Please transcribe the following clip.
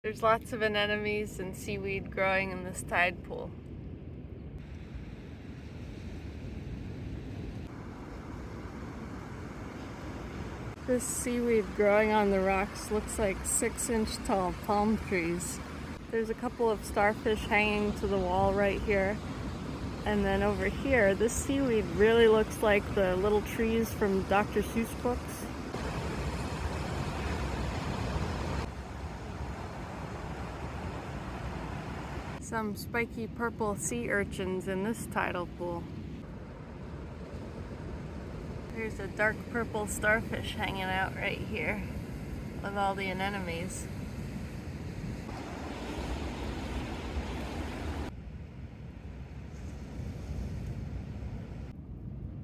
There's lots of anemones and seaweed growing in this tide pool. This seaweed growing on the rocks looks like 6-inch tall palm trees. There's a couple of starfish hanging to the wall right here. And then over here, this seaweed really looks like the little trees from Dr. Seuss books. Some spiky purple sea urchins in this tidal pool. There's a dark purple starfish hanging out right here with all the anemones.